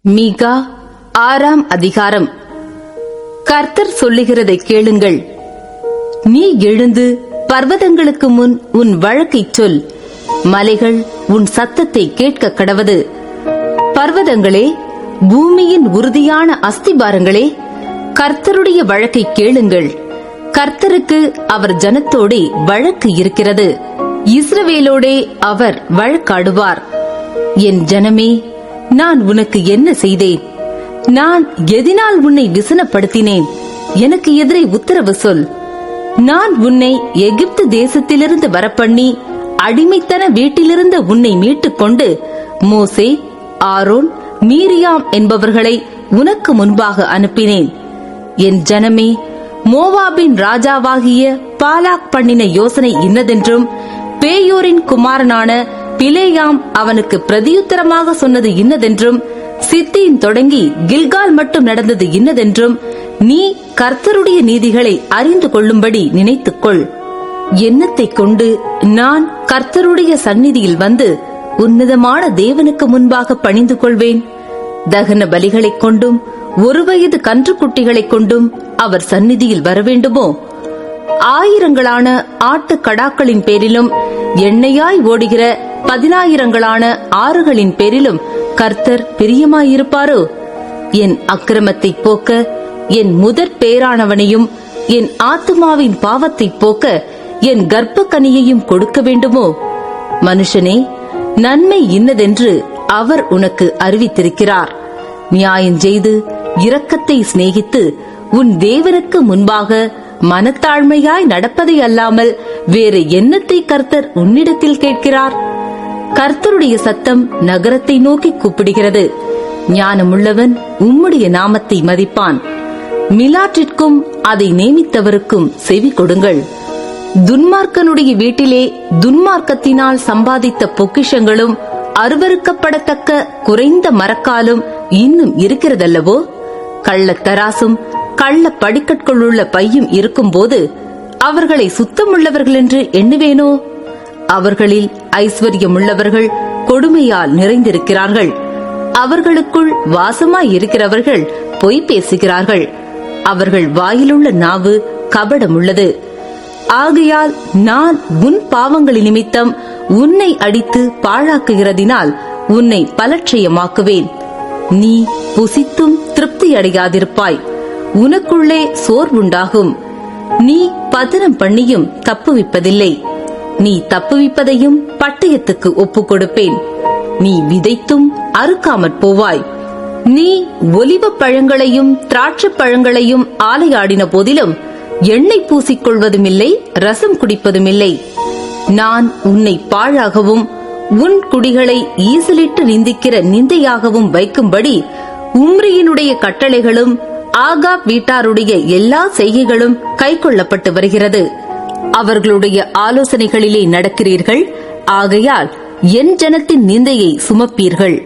மீகா 6ஆம் அதிகாரம். கர்த்தர் சொல்லுகிறதை கேளுங்கள். நீ எழுந்து பர்வதங்களுக்கு முன் உன் வழக்கைச் சொல். மலைகள் உன் சத்தத்தை கேட்க கடவது. பர்வதங்களே, பூமியின் உறுதியான அஸ்திபாரங்களே, கர்த்தருடைய வழக்கை கேளுங்கள். கர்த்தருக்கு அவர் ஜனத்தோடே வழக்கு இருக்கிறது. இஸ்ரவேலோடே அவர் வழக்காடுவார். என் ஜனமே, நான் உனக்கு என்ன செய்தேன்? நான் எதினால் உன்னை விசனப்படுத்தினேன்? எனக்கு எதிரே உத்தரவு சொல். நான் உன்னை எகிப்து தேசத்திலிருந்து வரப்பண்ணி அடிமைத்தன வீட்டிலிருந்து உன்னை மீட்டுக் கொண்டு மோசே, ஆரோன், மீரியாம் என்பவர்களை உனக்கு முன்பாக அனுப்பினேன். என் ஜனமே, மோவாபின் ராஜாவாகிய பாலாக் பண்ணின யோசனை இன்னதென்றும், பேயோரின் குமாரனான பிலேயாம் அவனுக்கு பிரதியுத்தரமாக சொன்னது இன்னதென்றும், சித்தீன் தொடங்கி கில்கால் மட்டும் நடந்தது இன்னதென்றும் நீ கர்த்தருடைய நீதிகளை அறிந்து கொள்ளும்படி நினைத்துக்கொள். எண்ணத்தை கொண்டு நான் கர்த்தருடைய சந்நிதியில் வந்து உன்னதமான தேவனுக்கு முன்பாக பணிந்து கொள்வேன். தகன பலிகளைக் கொண்டும் 1 வயது கன்றுக்குட்டிகளைக் கொண்டும் அவர் சந்நிதியில் வரவேண்டுமோ? 1000 ஆட்டுக்கடாக்களின் பேரிலும் எண்ணெயாய் ஓடுகிற 10000 ஆறுகளின் பேரிலும் கர்த்தர் பிரியமாயிருப்பாரோ? என் அக்கிரமத்தை போக்க என் முதற் பேரானவனையும் என் ஆத்துமாவின் பாவத்தை போக்க என் கர்ப்பக்கனியையும் கொடுக்க வேண்டுமோ? மனுஷனே, நன்மை இன்னதென்று அவர் உனக்கு அறிவித்திருக்கிறார். நியாயம் செய்து இரக்கத்தை சிநேகித்து உன் தேவனுக்கு முன்பாக மனத்தாழ்மையாய் நடப்பதை அல்லாமல் வேறு என்னத்தை கர்த்தர் உன்னிடத்தில் கேட்கிறார்? கர்த்தருடைய சத்தம் நகரத்தை நோக்கி கூப்பிடுகிறது. ஞானமுள்ளவன் உம்முடைய நாமத்தை மதிப்பான். மிலாற்றிற்கும் அதை நேமித்தவருக்கும் செவி கொடுங்கள். துன்மார்க்கனுடைய வீட்டிலே துன்மார்க்கத்தினால் சம்பாதித்த பொக்கிஷங்களும் அருவருக்கப்படத்தக்க குறைந்த மரக்காலும் இன்னும் இருக்கிறதல்லவோ? கள்ளத்தராசும் கள்ள படிக்கற்களுள்ள பையும் இருக்கும்போது அவர்களை சுத்தமுள்ளவர்கள் என்று எண்ணுவேனோ? அவர்களில் ஐஸ்வர்யமுள்ளவர்கள் கொடுமையால் நிறைந்திருக்கிறார்கள். அவர்களுக்குள் வாசமாயிருக்கிறவர்கள் பொய் பேசுகிறார்கள். அவர்கள் வாயிலுள்ள நாவு கபடமுள்ளது. ஆகையால் நான் உன் பாவங்களின் நிமித்தம் உன்னை அடித்து பாழாக்குகிறதினால் உன்னை பலட்சயமாக்குவேன். நீ புசித்தும் திருப்தி அடையாதிருப்பாய். உனக்குள்ளே சோர்வுண்டாகும். நீ பதனம் பண்ணியும் தப்புவிப்பதில்லை. நீ தப்புவிப்பதையும் பட்டயத்துக்கு ஒப்புக் கொடுப்பேன். நீ விதைத்தும் அறுக்காமற் போவாய். நீ ஒலிவ பழங்களையும் திராட்சை பழங்களையும் ஆலையாடின போதிலும் எண்ணெய் பூசிக்கொள்வதுமில்லை, ரசம் குடிப்பதுமில்லை. நான் உன்னை பாழாகவும் உன் குடிகளை ஈசலிட்டு நிந்திக்கிற நிந்தையாகவும் வைக்கும்படி உம்ரியினுடைய கட்டளைகளும் ஆகாப் வீட்டாருடைய எல்லா செய்கைகளும் கைக்கொள்ளப்பட்டு வருகிறது. அவர்களுடைய ஆலோசனைகளிலே நடக்கிறீர்கள். ஆகையால் என் ஜனத்தின் நிந்தையை சுமப்பீர்கள்.